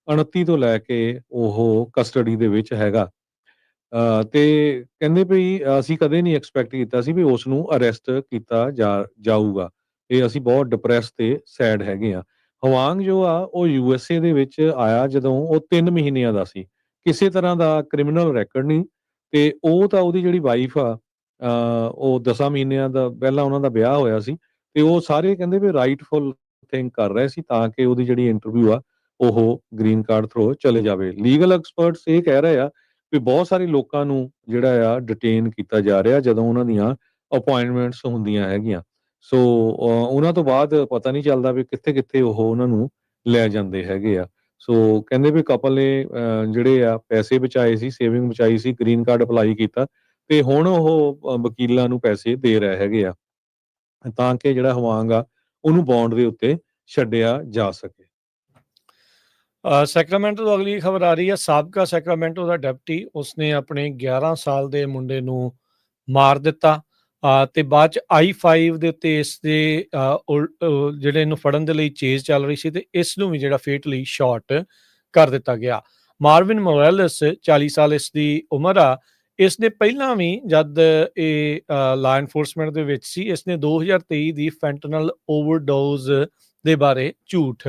29 ਤੋਂ ਲੈ ਕੇ ਉਹ ਕਸਟਡੀ ਦੇ ਵਿੱਚ ਹੈਗਾ। ਤੇ ਕਹਿੰਦੇ ਵੀ ਅਸੀਂ ਕਦੇ ਨਹੀਂ ਐਕਸਪੈਕਟ ਕੀਤਾ ਸੀ ਵੀ ਉਸ ਨੂੰ ਅਰੈਸਟ ਕੀਤਾ ਜਾਊਗਾ। ਇਹ ਅਸੀਂ ਬਹੁਤ ਡਿਪਰੈਸ ਤੇ ਸੈਡ ਹੈਗੇ ਆ। ਹਵਾਂਗ ਜੋ ਆ ਉਹ USA ਦੇ ਵਿੱਚ ਆਇਆ ਜਦੋਂ ਉਹ 3 ਮਹੀਨਿਆਂ ਦਾ ਸੀ, ਕਿਸੇ ਤਰ੍ਹਾਂ ਦਾ ਕ੍ਰਿਮੀਨਲ ਰੈਕੋਰਡ ਨਹੀਂ ਤੇ ਉਹ ਤਾਂ ਉਹਦੀ ਜਿਹੜੀ ਵਾਈਫ ਆ ਉਹ 10 ਮਹੀਨਿਆਂ ਦਾ ਪਹਿਲਾਂ ਉਹਨਾਂ ਦਾ ਵਿਆਹ ਹੋਇਆ ਸੀ ਤੇ ਉਹ ਸਾਰੇ ਕਹਿੰਦੇ ਵੀ ਰਾਈਟਫੁਲ ਥਿੰਕ ਕਰ ਰਹੇ ਸੀ ਤਾਂ ਕਿ ਉਹਦੀ ਜਿਹੜੀ ਇੰਟਰਵਿਊ ਆ ਉਹ ਗ੍ਰੀਨ ਕਾਰਡ ਥਰੂ ਚਲੇ ਜਾਵੇ। ਲੀਗਲ ਐਕਸਪਰਟਸ ਇਹ ਕਹਿ ਰਹੇ ਆ ਵੀ ਬਹੁਤ ਸਾਰੇ ਲੋਕਾਂ ਨੂੰ ਜਿਹੜਾ ਆ ਡਿਟੇਨ ਕੀਤਾ ਜਾ ਰਿਹਾ ਜਦੋਂ ਉਹਨਾਂ ਦੀਆਂ ਅਪਾਇੰਟਮੈਂਟਸ ਹੁੰਦੀਆਂ ਹੈਗੀਆਂ। ਸੋ ਉਹਨਾਂ ਤੋਂ ਬਾਅਦ ਪਤਾ ਨਹੀਂ ਚੱਲਦਾ ਵੀ ਕਿੱਥੇ-ਕਿੱਥੇ ਉਹ ਉਹਨਾਂ ਨੂੰ ਲੈ ਜਾਂਦੇ ਹੈਗੇ ਆ। ਸੋ ਕਹਿੰਦੇ ਵੀ ਕਪਲ ਨੇ ਜਿਹੜੇ ਆ ਪੈਸੇ ਬਚਾਏ ਸੀ, ਸੇਵਿੰਗ ਬਚਾਈ ਸੀ, ਗ੍ਰੀਨ ਕਾਰਡ ਅਪਲਾਈ ਕੀਤਾ ਤੇ ਹੁਣ ਉਹ ਵਕੀਲਾਂ ਨੂੰ ਪੈਸੇ ਦੇ ਰਹੇ ਹੈਗੇ ਆ ਤਾਂ ਕਿ ਜਿਹੜਾ ਹਵਾਂਗ ਆ ਉਹਨੂੰ ਬੌਂਡ ਦੇ ਉੱਤੇ ਛੱਡਿਆ ਜਾ ਸਕੇ। ਸੈਕਰਾਮੈਂਟੋ ਤੋਂ ਅਗਲੀ ਖਬਰ ਆ ਰਹੀ ਹੈ। ਸਾਬਕਾ ਸੈਕਰਾਮੈਂਟੋ ਦਾ ਡਿਪਟੀ ਉਸਨੇ ਆਪਣੇ 11 ਸਾਲ ਦੇ ਮੁੰਡੇ ਨੂੰ ਮਾਰ ਦਿੱਤਾ ਤੇ ਬਾਅਦ 'ਚ I-5 ਦੇ ਉੱਤੇ ਇਸ ਦੇ ਜਿਹੜੇ ਇਹਨੂੰ ਫੜਨ ਦੇ ਲਈ ਚੇਜ਼ ਚੱਲ ਰਹੀ ਸੀ ਤੇ ਇਸ ਨੂੰ ਵੀ ਜਿਹੜਾ ਫੇਟਲੀ ਸ਼ਾਟ ਕਰ ਦਿੱਤਾ ਗਿਆ। ਮਾਰਵਿਨ ਮੋਰੇਲਸ 40 ਸਾਲ ਇਸ ਦੀ ਉਮਰ ਆ। ਇਸ ਨੇ ਪਹਿਲਾਂ ਵੀ ਜਦ ਇਹ ਲਾ ਐਨਫੋਰਸਮੈਂਟ ਦੇ ਵਿੱਚ ਸੀ ਇਸਨੇ 2023 ਦੀ ਫੈਂਟਨਲ ਓਵਰਡੋਜ਼ ਦੇ ਬਾਰੇ ਝੂਠ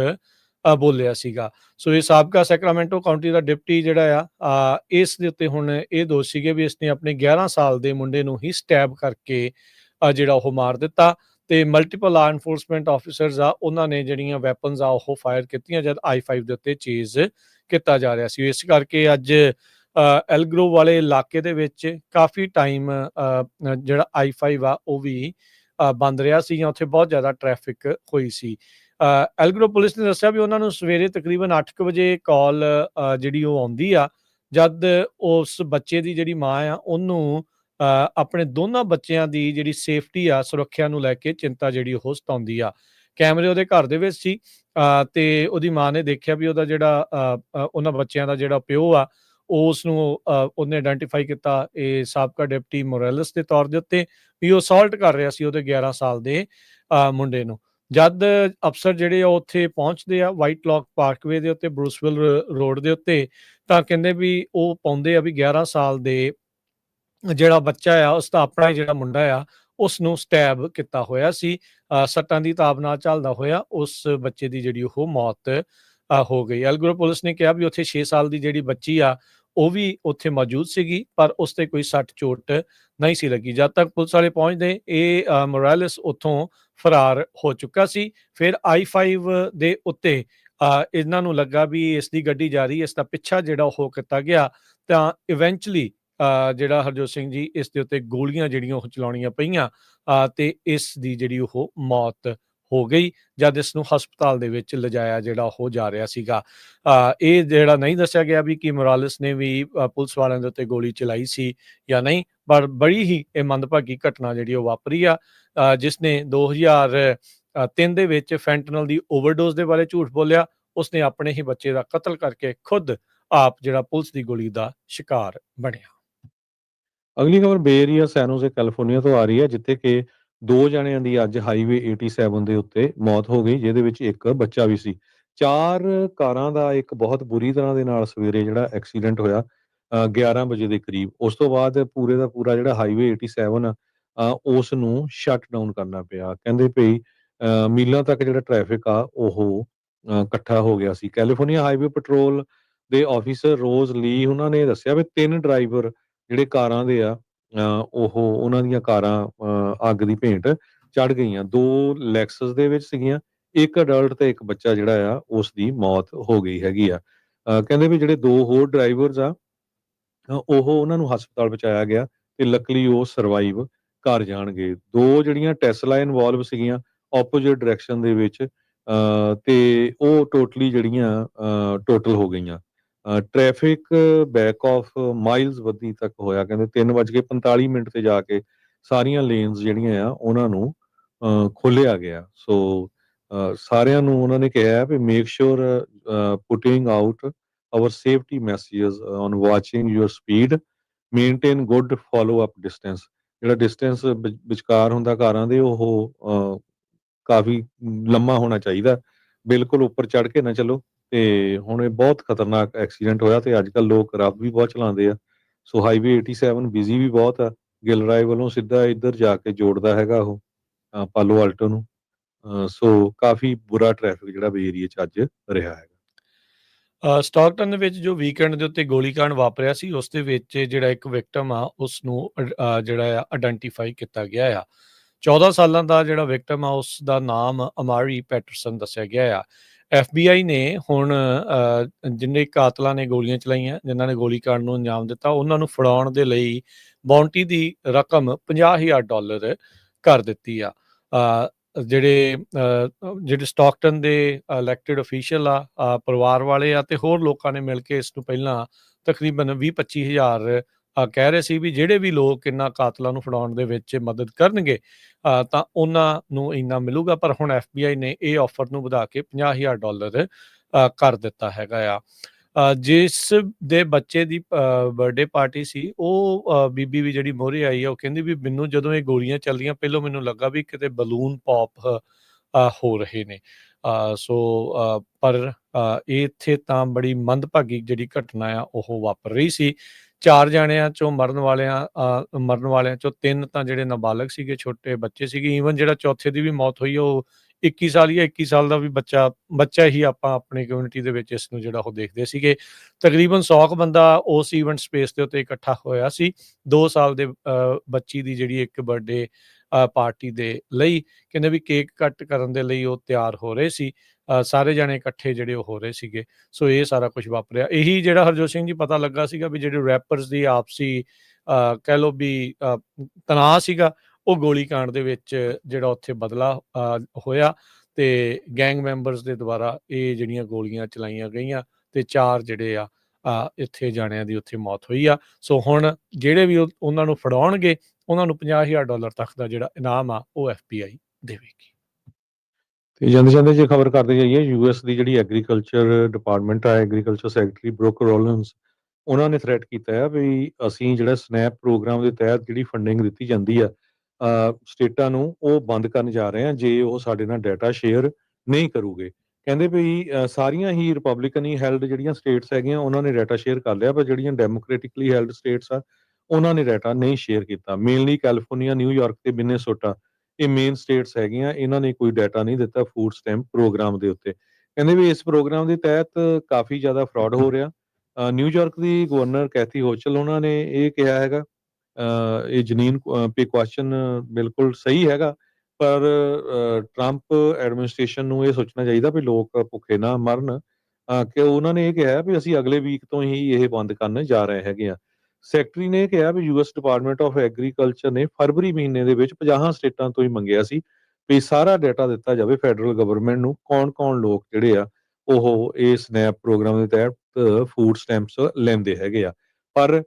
ਬੋਲਿਆ ਸੀਗਾ। ਸੋ ਇਹ ਸਾਬਕਾ ਸੈਕਰਾਮੈਂਟੋ ਕਾਉਂਟੀ ਦਾ ਡਿਪਟੀ ਜਿਹੜਾ ਆ ਇਸ ਦੇ ਉੱਤੇ ਹੁਣ ਇਹ ਦੋਸ਼ ਸੀਗੇ ਵੀ ਇਸਨੇ ਆਪਣੇ 11 ਸਾਲ ਦੇ ਮੁੰਡੇ ਨੂੰ ਹੀ ਸਟੈਬ ਕਰਕੇ ਜਿਹੜਾ ਉਹ ਮਾਰ ਦਿੱਤਾ ਤੇ ਮਲਟੀਪਲ ਲਾ ਐਨਫੋਰਸਮੈਂਟ ਆਫੀਸਰਸ ਆ ਉਹਨਾਂ ਨੇ ਜਿਹੜੀਆਂ ਵੈਪਨਸ ਆ ਉਹ ਫਾਇਰ ਕੀਤੀਆਂ ਜਦ I-5 ਦੇ ਉੱਤੇ ਚੇਜ਼ ਕੀਤਾ ਜਾ ਰਿਹਾ ਸੀ। ਇਸ ਕਰਕੇ ਅੱਜ ਐਲਗਰੋ ਵਾਲੇ ਇਲਾਕੇ ਦੇ ਵਿੱਚ ਕਾਫੀ ਟਾਈਮ ਜਿਹੜਾ I-5 ਆ ਉਹ ਵੀ ਬੰਦ ਰਿਹਾ ਸੀ ਜਾਂ ਉੱਥੇ ਬਹੁਤ ਜ਼ਿਆਦਾ ਟ੍ਰੈਫਿਕ ਹੋਈ ਸੀ। ਐਲਗਰੋ ਪੁਲਿਸ ਨੇ ਦੱਸਿਆ ਵੀ ਉਹਨਾਂ ਨੂੰ ਸਵੇਰੇ ਤਕਰੀਬਨ 8 ਵਜੇ ਕਾਲ ਜਿਹੜੀ ਉਹ ਆਉਂਦੀ ਆ ਜਦ ਉਸ ਬੱਚੇ ਦੀ ਜਿਹੜੀ ਮਾਂ ਆ ਉਹਨੂੰ ਆਪਣੇ ਦੋਨਾਂ ਬੱਚਿਆਂ ਦੀ ਜਿਹੜੀ ਸੇਫਟੀ ਆ ਸੁਰੱਖਿਆ ਨੂੰ ਲੈ ਕੇ ਚਿੰਤਾ ਜਿਹੜੀ ਉਹ ਸਤਾਉਂਦੀ ਆ। ਕੈਮਰੇ ਉਹਦੇ ਘਰ ਦੇ ਵਿੱਚ ਸੀ ਤੇ ਉਹਦੀ ਮਾਂ ਨੇ ਦੇਖਿਆ ਵੀ ਉਹਦਾ ਜਿਹੜਾ ਉਹਨਾਂ ਬੱਚਿਆਂ ਦਾ ਜਿਹੜਾ ਪਿਓ ਆ ਉਸ ਨੂੰ ਉਹਨੇ ਆਇਡੈਂਟੀਫਾਈ ਕੀਤਾ ਇਹ ਸਾਬਕਾ ਡਿਪਟੀ ਮੋਰੇਲਸ ਦੇ ਤੌਰ ਦੇ ਉੱਤੇ ਵੀ ਉਹ ਅਸੌਲਟ ਕਰ ਰਿਹਾ ਸੀ ਉਹਦੇ 11 ਸਾਲ ਦੇ ਮੁੰਡੇ ਨੂੰ। ਜਦ ਅਫਸਰ ਜਿਹੜੇ ਆ ਉੱਥੇ ਪਹੁੰਚਦੇ ਆ ਵਾਈਟ ਲੌਕ ਪਾਰਕਵੇ ਦੇ ਉੱਤੇ ਬਰੂਸਵਿਲ ਰੋਡ ਦੇ ਉੱਤੇ ਤਾਂ ਕਹਿੰਦੇ ਵੀ ਉਹ ਪਾਉਂਦੇ ਆ ਵੀ 11 ਸਾਲ ਦੇ ਜਿਹੜਾ ਬੱਚਾ ਆ ਉਸ ਦਾ ਆਪਣਾ ਜਿਹੜਾ ਮੁੰਡਾ ਆ ਉਸ ਨੂੰ ਸਟੈਬ ਕੀਤਾ ਹੋਇਆ ਸੀ। ਸੱਟਾਂ ਦੀ ਤਾਬ ਨਾਲ ਚੱਲਦਾ ਹੋਇਆ ਉਸ ਬੱਚੇ ਦੀ ਜਿਹੜੀ ਉਹ ਮੌਤ ਹੋ ਗਈ। ਐਲਗਰੋ ਪੁਲਿਸ ਨੇ ਕਿਹਾ ਵੀ ਉੱਥੇ 6 ਸਾਲ ਦੀ ਜਿਹੜੀ ਬੱਚੀ ਆ ਉਹ ਵੀ ਉੱਥੇ ਮੌਜੂਦ ਸੀਗੀ ਪਰ ਉਸ ਤੇ ਕੋਈ ਸੱਟ ਚੋਟ ਨਹੀਂ ਸੀ ਲੱਗੀ। ਜਦ ਤੱਕ ਪੁਲਿਸ ਵਾਲੇ ਪਹੁੰਚਦੇ ਇਹ ਮੋਰੇਲਸ ਉੱਥੋਂ ਫਰਾਰ ਹੋ ਚੁੱਕਾ ਸੀ। ਫਿਰ I-5 ਦੇ ਉੱਤੇ ਇਹਨਾਂ ਨੂੰ ਲੱਗਾ ਵੀ ਇਸ ਦੀ ਗੱਡੀ ਜਾ ਰਹੀ, ਇਸ ਦਾ ਪਿੱਛਾ ਜਿਹੜਾ ਉਹ ਕੀਤਾ ਗਿਆ ਤਾਂ ਇਵੈਂਚੁਅਲੀ ਜਿਹੜਾ ਹਰਜੋਤ ਸਿੰਘ ਜੀ ਇਸ ਦੇ ਉੱਤੇ ਗੋਲੀਆਂ ਜਿਹੜੀਆਂ ਉਹ ਚਲਾਉਣੀਆਂ ਪਈਆਂ ਤੇ ਇਸ ਦੀ ਜਿਹੜੀ ਉਹ ਮੌਤ ਹੋ ਗਈ ਜਦ ਇਸ ਨੂੰ ਹਸਪਤਾਲ ਦੇ ਵਿੱਚ ਲਿਜਾਇਆ ਜਿਹੜਾ ਉਹ ਜਾ ਰਿਹਾ ਸੀਗਾ। ਇਹ ਜਿਹੜਾ ਨਹੀਂ ਦੱਸਿਆ ਗਿਆ ਵੀ ਕਿ ਮੋਰਾਲਿਸ ਨੇ ਵੀ ਪੁਲਿਸ ਵਾਲਿਆਂ ਦੇ ਉੱਤੇ ਗੋਲੀ ਚਲਾਈ ਸੀ ਜਾਂ ਨਹੀਂ, ਪਰ ਬੜੀ ਹੀ ਇਹ ਮੰਦਭਾਗੀ ਘਟਨਾ ਜਿਹੜੀ ਉਹ ਵਾਪਰੀ ਆ, ਜਿਸ ਨੇ 2003 ਦੇ ਵਿੱਚ ਫੈਂਟਨਲ ਦੀ ਓਵਰਡੋਜ਼ ਦੇ ਬਾਰੇ ਝੂਠ ਬੋਲਿਆ। ਉਸਨੇ ਆਪਣੇ ਹੀ ਬੱਚੇ ਦਾ ਕਤਲ ਕਰਕੇ ਖੁਦ ਆਪ ਜਿਹੜਾ ਪੁਲਿਸ ਦੀ ਗੋਲੀ ਦਾ ਸ਼ਿਕਾਰ ਬਣਿਆ। ਅਗਲੀ ਖਬਰ ਬੇ ਏਰੀਆ ਸੈਨ ਹੋਜ਼ੇ ਕੈਲੀਫੋਰਨੀਆ ਤੋਂ ਆ ਰਹੀ ਹੈ, ਜਿੱਥੇ ਕਿ 2 ਜਣਿਆਂ ਦੀ ਅੱਜ ਹਾਈਵੇ 87 ਦੇ ਉੱਤੇ ਮੌਤ ਹੋ ਗਈ, ਜਿਹਦੇ ਵਿੱਚ ਇੱਕ ਬੱਚਾ ਵੀ ਸੀ। 4 ਕਾਰਾਂ ਦਾ ਇੱਕ ਬਹੁਤ ਬੁਰੀ ਤਰ੍ਹਾਂ ਦੇ ਨਾਲ ਸਵੇਰੇ ਜਿਹੜਾ ਐਕਸੀਡੈਂਟ ਹੋਇਆ 11 ਵਜੇ ਦੇ ਕਰੀਬ। ਉਸ ਤੋਂ ਬਾਅਦ ਪੂਰੇ ਦਾ ਪੂਰਾ ਜਿਹੜਾ ਹਾਈਵੇ 87 ਉਸ ਨੂੰ ਸ਼ਟ ਡਾਊਨ ਕਰਨਾ ਪਿਆ। ਕਹਿੰਦੇ ਭਈ ਮੀਲਾਂ ਤੱਕ ਜਿਹੜਾ ਟ੍ਰੈਫਿਕ ਆ ਉਹ ਇਕੱਠਾ ਹੋ ਗਿਆ ਸੀ। ਕੈਲੀਫੋਰਨੀਆ ਹਾਈਵੇ ਪੈਟਰੋਲ ਦੇ ਆਫਿਸਰ ਰੋਜ਼ ਲੀ ਉਹਨਾਂ ਨੇ ਦੱਸਿਆ ਵੀ 3 ਡਰਾਈਵਰ ਜਿਹੜੇ ਕਾਰਾਂ ਦੇ ਆ ਉਹਨਾਂ ਦੀਆਂ ਕਾਰਾਂ ਅੱਗ ਦੀ ਭੇਂਟ ਚੜ੍ਹ ਗਈਆਂ। 2 ਲੈਕਸਸ ਦੇ ਵਿੱਚ ਸੀਗੀਆਂ, ਇੱਕ ਅਡਲਟ ਤੇ ਇੱਕ ਬੱਚਾ ਜਿਹੜਾ ਆ ਉਸ ਦੀ ਮੌਤ ਹੋ ਗਈ ਹੈਗੀ ਆ। ਕਹਿੰਦੇ ਵੀ ਜਿਹੜੇ 2 ਹੋਰ ਡਰਾਈਵਰਸ ਆ ਉਹਨਾਂ ਨੂੰ ਹਸਪਤਾਲ ਪਹੁੰਚਾਇਆ ਗਿਆ ਤੇ ਲੱਕਲੀ ਉਹ ਸਰਵਾਈਵ ਕਰ ਜਾਣਗੇ। 2 ਜਿਹੜੀਆਂ ਟੈਸਲਾ ਇਨਵੋਲਵ ਸੀਗੀਆਂ ਆਪੋਜ਼ਿਟ ਡਾਇਰੈਕਸ਼ਨ ਦੇ ਵਿੱਚ ਤੇ ਉਹ ਟੋਟਲੀ ਜਿਹੜੀਆਂ ਟੋਟਲ ਹੋ ਗਈਆਂ। ਟ੍ਰੈਫਿਕ ਬੈਕ ਆਫ ਮਾਈਲਸ ਵਧੀ ਤੱਕ ਹੋਇਆ। ਕਹਿੰਦੇ 3:45 ਤੇ ਜਾ ਕੇ ਸਾਰੀਆਂ ਲੇਨਸ ਜਿਹੜੀਆਂ ਆ ਉਹਨਾਂ ਨੂੰ ਖੋਲ੍ਹਿਆ ਗਿਆ। ਸੋ ਸਾਰਿਆਂ ਨੂੰ ਉਹਨਾਂ ਨੇ ਕਿਹਾ we make sure putting out our safety messages on watching your speed, maintain good follow up distance. ਜਿਹੜਾ ਡਿਸਟੈਂਸ ਵਿਚਕਾਰ ਹੁੰਦਾ ਕਾਰਾਂ ਦੇ ਉਹ ਕਾਫੀ ਲੰਮਾ ਹੋਣਾ ਚਾਹੀਦਾ, ਬਿਲਕੁਲ ਉੱਪਰ ਚੜ੍ਹ ਕੇ ਨਾ ਚੱਲੋ। ਤੇ ਹੁਣ ਇਹ ਬਹੁਤ ਖਤਰਨਾਕ ਐਕਸੀਡੈਂਟ ਹੋਇਆ ਤੇ ਅੱਜ ਕੱਲ੍ਹ ਲੋਕ ਰੱਬ ਵੀ ਬਹੁਤ ਚਲਾਉਂਦੇ ਆ। ਸੋ ਹਾਈਵੇ 87 ਬਿਜ਼ੀ ਵੀ ਬਹੁਤ ਆ। ਗਿਲਰਾਏ ਵੱਲੋਂ ਸਿੱਧਾ ਇੱਧਰ ਜਾ ਕੇ ਜੋੜਦਾ ਹੈਗਾ ਉਹ ਪਾਲੋ ਆਲਟੋ ਨੂੰ। ਸੋ ਕਾਫੀ ਬੁਰਾ ਟ੍ਰੈਫਿਕ ਜਿਹੜਾ ਬੇ ਏਰੀਏ 'ਚ ਅੱਜ ਰਿਹਾ ਹੈਗਾ। ਸਟਾਕਟਨ ਦੇ ਵਿੱਚ ਜੋ ਵੀਕਐਂਡ ਦੇ ਉੱਤੇ ਗੋਲੀकांड ਵਾਪਰਿਆ ਸੀ, ਉਸ ਦੇ ਵਿੱਚ ਜਿਹੜਾ ਇੱਕ ਵਿਕਟਮ ਆ ਉਸ ਨੂੰ ਜਿਹੜਾ ਆ ਆਇਡੈਂਟੀਫਾਈ ਕੀਤਾ ਗਿਆ ਆ। 14 ਸਾਲਾਂ ਦਾ ਜਿਹੜਾ ਵਿਕਟਮ ਆ ਉਸ ਦਾ ਨਾਮ ਅਮਾਰੀ ਪੈਟਰਸਨ ਦੱਸਿਆ ਗਿਆ ਆ। FBI ਨੇ ਹੁਣ ਜਿੰਨੇ ਕਾਤਲਾਂ ਨੇ ਗੋਲੀਆਂ ਚਲਾਈਆਂ, ਜਿਨ੍ਹਾਂ ਨੇ ਗੋਲੀकांड ਨੂੰ ਅੰਜਾਮ ਦਿੱਤਾ, ਉਹਨਾਂ ਨੂੰ ਫੜਾਉਣ ਦੇ ਲਈ ਬਾਉਂਟੀ ਦੀ ਰਕਮ $50,000 ਕਰ ਦਿੱਤੀ ਆ। ਜਿਹੜੇ ਸਟਾਕਟਨ ਦੇ ਇਲੈਕਟਿਡ ਅਫੀਸ਼ੀਅਲ ਆ, ਪਰਿਵਾਰ ਵਾਲੇ ਆ ਤੇ ਹੋਰ ਲੋਕਾਂ ਨੇ ਮਿਲ ਕੇ ਇਸ ਨੂੰ ਪਹਿਲਾਂ ਤਕਰੀਬਨ 20-25 ਹਜ਼ਾਰ ਕਹਿ ਰਹੇ ਸੀ ਵੀ ਜਿਹੜੇ ਵੀ ਲੋਕ ਇਹਨਾਂ ਕਾਤਲਾਂ ਨੂੰ ਫੜਾਉਣ ਦੇ ਵਿੱਚ ਮਦਦ ਕਰਨਗੇ ਤਾਂ ਉਹਨਾਂ ਨੂੰ ਇੰਨਾ ਮਿਲੂਗਾ। ਪਰ ਹੁਣ FBI ਨੇ ਇਹ ਆਫਰ ਨੂੰ ਵਧਾ ਕੇ $50,000 ਕਰ ਦਿੱਤਾ ਹੈਗਾ ਆ। ਜਿਸ ਦੇ ਬੱਚੇ ਦੀ ਬਰਥਡੇ ਪਾਰਟੀ ਸੀ, ਉਹ ਬੀਬੀ ਵੀ ਜਿਹੜੀ ਮੋਹਰੇ ਆਈ ਆ, ਉਹ ਕਹਿੰਦੀ ਵੀ ਮੈਨੂੰ ਜਦੋਂ ਇਹ ਗੋਲੀਆਂ ਚੱਲਦੀਆਂ ਪਹਿਲਾਂ ਮੈਨੂੰ ਲੱਗਾ ਵੀ ਕਿਤੇ ਬਲੂਨ ਪੌਪ ਹੋ ਰਹੇ ਨੇ। ਪਰ ਇੱਥੇ ਤਾਂ ਬੜੀ ਮੰਦਭਾਗੀ ਜਿਹੜੀ ਘਟਨਾ ਆ ਉਹ ਵਾਪਰ ਰਹੀ ਸੀ। 4 ਜਣਿਆਂ ਚੋਂ ਮਰਨ ਵਾਲਿਆਂ ਚੋਂ 3 ਤਾਂ ਜਿਹੜੇ ਨਾਬਾਲਗ ਸੀਗੇ, ਛੋਟੇ ਬੱਚੇ ਸੀਗੇ। ਈਵਨ ਜਿਹੜਾ ਚੌਥੇ ਦੀ ਵੀ ਮੌਤ ਹੋਈ ਉਹ 21 ਸਾਲ ਜਾਂ 21 ਸਾਲ ਦਾ ਵੀ ਬੱਚਾ ਹੀ ਆਪਾਂ ਆਪਣੀ ਕਮਿਊਨਿਟੀ ਦੇ ਵਿੱਚ ਇਸ ਨੂੰ ਜਿਹੜਾ ਉਹ ਦੇਖਦੇ ਸੀਗੇ। ਤਕਰੀਬਨ 100 ਕੁ ਬੰਦਾ ਉਸ ਈਵੈਂਟ ਸਪੇਸ ਦੇ ਉੱਤੇ ਇਕੱਠਾ ਹੋਇਆ ਸੀ 2 ਸਾਲ ਦੇ ਬੱਚੀ ਦੀ ਜਿਹੜੀ ਇੱਕ ਬਰਥਡੇ ਪਾਰਟੀ ਦੇ ਲਈ। ਕਹਿੰਦੇ ਵੀ ਕੇਕ ਕੱਟ ਕਰਨ ਦੇ ਲਈ ਉਹ ਤਿਆਰ ਹੋ ਰਹੇ ਸੀ, ਸਾਰੇ ਜਾਣੇ ਇਕੱਠੇ ਜਿਹੜੇ ਉਹ ਹੋ ਰਹੇ ਸੀਗੇ। ਸੋ ਇਹ ਸਾਰਾ ਕੁਝ ਵਾਪਰਿਆ। ਇਹੀ ਜਿਹੜਾ ਹਰਜੋਤ ਸਿੰਘ ਜੀ ਪਤਾ ਲੱਗਾ ਸੀਗਾ ਵੀ ਜਿਹੜੇ ਰੈਪਰਸ ਦੀ ਆਪਸੀ ਕਹਿ ਲਓ ਵੀ ਤਣਾਅ ਸੀਗਾ, ਉਹ ਗੋਲੀकांड ਦੇ ਵਿੱਚ ਜਿਹੜਾ ਉੱਥੇ ਬਦਲਾ ਹੋਇਆ ਤੇ ਗੈਂਗ ਮੈਂਬਰਸ ਦੇ ਦੁਆਰਾ ਇਹ ਜਿਹੜੀਆਂ ਗੋਲੀਆਂ ਚਲਾਈਆਂ ਗਈਆਂ ਤੇ 4 ਜਿਹੜੇ ਆ ਇੱਥੇ ਜਾਣਿਆਂ ਦੀ ਉੱਥੇ ਮੌਤ ਹੋਈ ਆ। ਸੋ ਹੁਣ ਜਿਹੜੇ ਵੀ ਉਹਨਾਂ ਨੂੰ ਫੜਾਉਣਗੇ ਉਹਨਾਂ ਨੂੰ $50,000 ਤੱਕ ਦਾ ਜਿਹੜਾ ਇਨਾਮ ਆ ਉਹ FBI ਦੇਵੇਗੀ। ਤੇ ਜਾਂਦੇ ਜੇ ਖਬਰ ਕਰਦੇ ਜਾਈਏ, ਯੂਐਸ ਦੀ ਜਿਹੜੀ ਐਗਰੀਕਲਚਰ ਡਿਪਾਰਟਮੈਂਟ ਆ, ਐਗਰੀਕਲਚਰ ਸੈਕਟਰੀ ਬਰੁਕ ਰੋਲਿੰਸ, ਉਹਨਾਂ ਨੇ ਥ੍ਰੈਟ ਕੀਤਾ ਆ ਵੀ ਅਸੀਂ ਜਿਹੜਾ ਸਨੈਪ ਪ੍ਰੋਗਰਾਮ ਦੇ ਤਹਿਤ ਜਿਹੜੀ ਫੰਡਿੰਗ ਦਿੱਤੀ ਜਾਂਦੀ ਆ ਸਟੇਟਾਂ ਨੂੰ, ਉਹ ਬੰਦ ਕਰਨ ਜਾ ਰਹੇ ਆ ਜੇ ਉਹ ਸਾਡੇ ਨਾਲ ਡਾਟਾ ਸ਼ੇਅਰ ਨਹੀਂ ਕਰੂਗੇ। ਕਹਿੰਦੇ ਵੀ ਸਾਰੀਆਂ ਹੀ ਰਿਪਬਲਿਕਨੀ ਹੈਲਡ ਜਿਹੜੀਆਂ ਸਟੇਟਸ ਹੈਗੀਆਂ ਉਹਨਾਂ ਨੇ ਡਾਟਾ ਸ਼ੇਅਰ ਕਰ ਲਿਆ, ਪਰ ਜਿਹੜੀਆਂ ਡੈਮੋਕ੍ਰੈਟਿਕਲੀ ਹੈਲਡ ਸਟੇਟਸ ਆ ਉਹਨਾਂ ਨੇ ਡਾਟਾ ਨਹੀਂ ਸ਼ੇਅਰ ਕੀਤਾ। ਮੇਨਲੀ ਕੈਲੀਫੋਰਨੀਆ, ਨਿਊਯਾਰਕ ਤੇ ਮਿਨੇਸੋਟਾ, ਇਹ ਮੇਨ ਸਟੇਟਸ ਹੈਗੀਆਂ, ਇਹਨਾਂ ਨੇ ਕੋਈ ਡਾਟਾ ਨਹੀਂ ਦਿੱਤਾ ਫੂਡ ਸਟੈਂਪ ਪ੍ਰੋਗਰਾਮ ਦੇ ਉੱਤੇ। ਕਹਿੰਦੇ ਵੀ ਇਸ ਪ੍ਰੋਗਰਾਮ ਦੇ ਤਹਿਤ ਕਾਫੀ ਜ਼ਿਆਦਾ ਫਰਾਡ ਹੋ ਰਿਹਾ। ਨਿਊਯਾਰਕ ਦੀ ਗਵਰਨਰ ਕੈਥੀ ਹੋਚਲ, ਉਹਨਾਂ ਨੇ ਇਹ ਕਿਹਾ ਹੈਗਾ ਇਹ ਜਨੀਨ ਪੇ ਕੁਐਸਚਨ ਬਿਲਕੁਲ ਸਹੀ ਹੈਗਾ, ਪਰ ਟਰੰਪ ਐਡਮਿਨਿਸਟ੍ਰੇਸ਼ਨ ਨੂੰ ਇਹ ਸੋਚਣਾ ਚਾਹੀਦਾ ਵੀ ਲੋਕ ਭੁੱਖੇ ਨਾ ਮਰਨ। ਕਿ ਉਹਨਾਂ ਨੇ ਇਹ ਕਿਹਾ ਵੀ ਅਸੀਂ ਅਗਲੇ ਵੀਕ ਤੋਂ ਹੀ ਇਹ ਬੰਦ ਕਰਨ ਜਾ ਰਹੇ ਹੈਗੇ ਆ। ਸੈਕਟਰੀ ਨੇ ਕਿਹਾ ਵੀ ਯੂਐਸ ਡਿਪਾਰਟਮੈਂਟ ਆਫ ਐਗਰੀਕਲਚਰ ਨੇ ਫਰਵਰੀ ਮਹੀਨੇ ਦੇ ਵਿੱਚ 50 ਸਟੇਟਾਂ ਤੋਂ ਹੀ ਮੰਗਿਆ ਸੀ ਵੀ ਸਾਰਾ ਡਾਟਾ ਦਿੱਤਾ ਜਾਵੇ ਫੈਡਰਲ ਗਵਰਨਮੈਂਟ ਨੂੰ, ਕੌਣ-ਕੌਣ ਲੋਕ ਜਿਹੜੇ ਆ ਉਹ ਇਹ ਸਨੈਪ ਪ੍ਰੋਗਰਾਮ ਦੇ ਤਹਿਤ ਫੂਡ ਸਟੈਂਪਸ ਲੈਂਦੇ ਹੈਗੇ ਆ। ਪਰ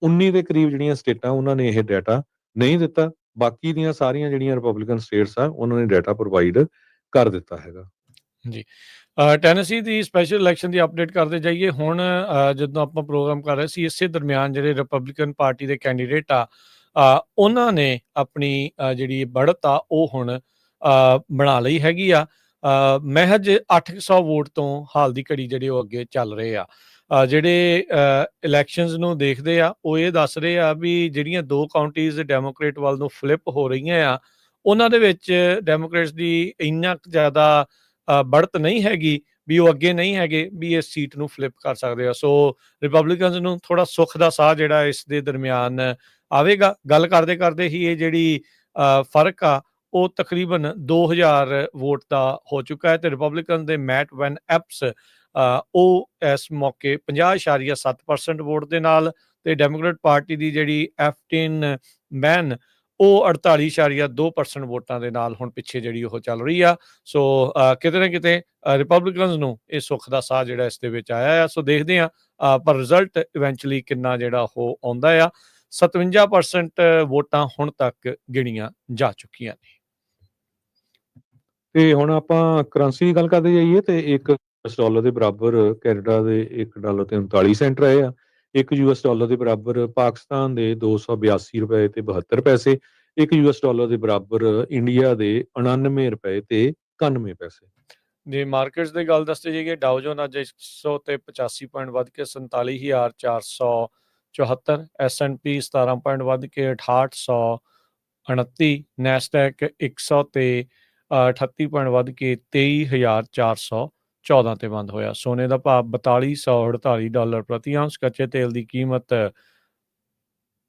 19 ਦੇ ਕਰੀਬ ਜਿਹੜੀਆਂ ਸਟੇਟਾਂ ਉਹਨਾਂ ਨੇ ਇਹ ਡਾਟਾ ਨਹੀਂ ਦਿੱਤਾ। ਬਾਕੀ ਦੀਆਂ ਸਾਰੀਆਂ ਜਿਹੜੀਆਂ ਰਿਪਬਲਿਕਨ ਸਟੇਟਸ ਆ ਉਹਨਾਂ ਨੇ ਡਾਟਾ ਪ੍ਰੋਵਾਈਡ ਕਰ ਦਿੱਤਾ ਹੈਗਾ। ਜੀ। ਟੈਨੇਸੀ ਦੀ ਸਪੈਸ਼ਲ ਇਲੈਕਸ਼ਨ ਦੀ ਅਪਡੇਟ ਕਰਦੇ ਜਾਈਏ। ਹੁਣ ਜਦੋਂ ਆਪਾਂ ਪ੍ਰੋਗਰਾਮ ਕਰ ਰਹੇ ਸੀ, ਇਸੇ ਦਰਮਿਆਨ ਜਿਹੜੇ ਰਿਪਬਲਿਕਨ ਪਾਰਟੀ ਦੇ ਕੈਂਡੀਡੇਟ ਆ ਉਹਨਾਂ ਨੇ ਆਪਣੀ ਜਿਹੜੀ बढ़त ਆ ਉਹ ਹੁਣ ਬਣਾ ਲਈ ਹੈਗੀ ਆ। ਮਹਿਜ 800 ਵੋਟ ਤੋਂ ਹਾਲ ਦੀ ਘੜੀ ਜਿਹੜੇ ਉਹ ਅੱਗੇ ਚੱਲ ਰਹੇ ਆ। ਜਿਹੜੇ ਇਲੈਕਸ਼ਨਸ ਨੂੰ ਦੇਖਦੇ ਆ ਉਹ ਇਹ ਦੱਸ ਰਹੇ ਆ ਵੀ ਜਿਹੜੀਆਂ 2 ਕਾਉਂਟੀਜ਼ ਡੈਮੋਕ੍ਰੇਟ ਵੱਲ ਨੂੰ ਫਲਿੱਪ ਹੋ ਰਹੀਆਂ ਆ, ਉਹਨਾਂ ਦੇ ਵਿੱਚ ਡੈਮੋਕ੍ਰੇਟਸ ਦੀ ਇੰਨਾ ਕੁ ਜ਼ਿਆਦਾ बढ़त ਨਹੀਂ ਹੈਗੀ ਵੀ ਉਹ ਅੱਗੇ ਨਹੀਂ ਹੈਗੇ ਵੀ ਇਸ ਸੀਟ ਨੂੰ ਫਲਿੱਪ ਕਰ ਸਕਦੇ ਆ। ਸੋ ਰਿਪਬਲਿਕਨਸ ਨੂੰ ਥੋੜਾ ਸੁੱਖ ਦਾ ਸਾਹ ਜਿਹੜਾ ਇਸ ਦੇ ਦਰਮਿਆਨ ਆਵੇਗਾ। ਗੱਲ ਕਰਦੇ ਕਰਦੇ ਹੀ ਇਹ ਜਿਹੜੀ ਫਰਕ ਆ ਉਹ ਤਕਰੀਬਨ 2000 ਵੋਟ ਦਾ ਹੋ ਚੁੱਕਾ ਹੈ ਤੇ ਰਿਪਬਲਿਕਨ ਦੇ ਮੈਟ ਵੈਨ ਐਪਸ ਉਹ ਇਸ ਮੌਕੇ 50.7% ਵੋਟ ਦੇ ਨਾਲ ਤੇ ਡੈਮੋਕ੍ਰੇਟ ਪਾਰਟੀ ਦੀ ਜਿਹੜੀ ਐਫਟਿਨ ਮੈਨ ਉਹ 48.2% ਵੋਟਾਂ ਦੇ ਨਾਲ ਹੁਣ ਪਿੱਛੇ ਜਿਹੜੀ ਉਹ ਚੱਲ ਰਹੀ ਆ। ਸੋ ਕਿਤੇ ਨਾ ਕਿਤੇ ਰਿਪਬਲਿਕਨਸ ਨੂੰ ਇਹ ਸੁੱਖ ਦਾ ਸਾਹ ਜਿਹੜਾ ਇਸ ਦੇ ਵਿੱਚ ਆਇਆ ਆ। ਸੋ ਦੇਖਦੇ ਆ ਪਰ ਰਿਜ਼ਲਟ ਇਵੈਂਚੁਅਲੀ ਕਿੰਨਾ ਜਿਹੜਾ ਉਹ ਆਉਂਦਾ ਆ। 57% ਵੋਟਾਂ ਹੁਣ ਤੱਕ ਗਿਣੀਆਂ ਜਾ ਚੁੱਕੀਆਂ ਨੇ। ਤੇ ਹੁਣ ਆਪਾਂ ਕਰੰਸੀ ਦੀ ਗੱਲ ਕਰਦੇ ਜਾਈਏ ਤੇ ਇੱਕ $1 ਦੇ ਬਰਾਬਰ ਕੈਨੇਡਾ ਦੇ $1 ਤੇ 39 ਸੈਂਟ ਰਹੇ ਆ। $1 ਦੇ ਬਰਾਬਰ ਪਾਕਿਸਤਾਨ ਦੇ $282 ਤੇ 72 ਪੈਸੇ। $1 ਦੇ ਬਰਾਬਰ ਇੰਡੀਆ ਦੇ $99 ਤੇ 91 ਪੈਸੇ। ਜੇ ਮਾਰਕੀਟਸ ਦੀ ਗੱਲ ਦੱਸਦੇ ਜਾਈਏ, ਡਾਓ ਜੋਨ ਅੱਜ 100 ਤੇ 85 ਪੁਆਇੰਟ ਵੱਧ ਕੇ 47,474। S&P 17 ਪੁਆਇੰਟ ਵੱਧ ਕੇ 6829। ਨੈਸਡੈਕ 100 ਤੇ 38 ਪੁਆਇੰਟ ਵੱਧ ਕੇ 23,414 ਤੇ ਬੰਦ ਹੋਇਆ। ਸੋਨੇ ਦਾ ਭਾਅ $4248 ਪ੍ਰਤੀ ਆਉਂਸ। ਕੱਚੇ ਤੇਲ ਦੀ ਕੀਮਤ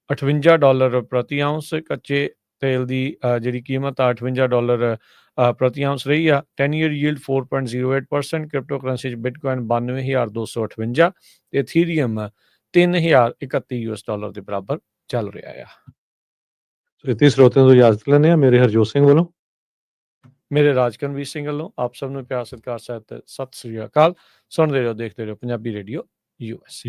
$58 ਪ੍ਰਤੀ ਆਉਂਸ। ਕੱਚੇ ਤੇਲ ਦੀ ਜਿਹੜੀ ਕੀਮਤ ਆ $58 ਪ੍ਰਤੀ ਆਉਂਸ ਰਹੀ ਆ। 10 ਈਅਰ ਯੀਲਡ 4.08%। ਕ੍ਰਿਪਟੋ ਕਰੰਸੀ 'ਚ ਬਿਟਕੋਇਨ 92,258 ਤੇ ਇਥੀਰੀਅਮ $3031 ਦੇ ਬਰਾਬਰ ਚੱਲ ਰਿਹਾ ਆ। ਇੱਥੇ ਸਰੋਤਿਆਂ ਤੋਂ ਇਜਾਜ਼ਤ ਲੈਂਦੇ ਹਾਂ। ਮੇਰੇ ਹਰਜੋਤ ਸਿੰਘ ਵੱਲੋਂ, ਮੇਰੇ ਰਾਜਕਨਵੀਰ ਸਿੰਘ ਵੱਲੋਂ ਆਪ ਸਭ ਨੂੰ ਪਿਆਰ ਸਤਿਕਾਰ ਸਹਿਤ ਸਤਿ ਸ੍ਰੀ ਅਕਾਲ। ਸੁਣਦੇ ਰਹੋ, ਦੇਖਦੇ ਰਹੋ ਪੰਜਾਬੀ ਰੇਡੀਓ US।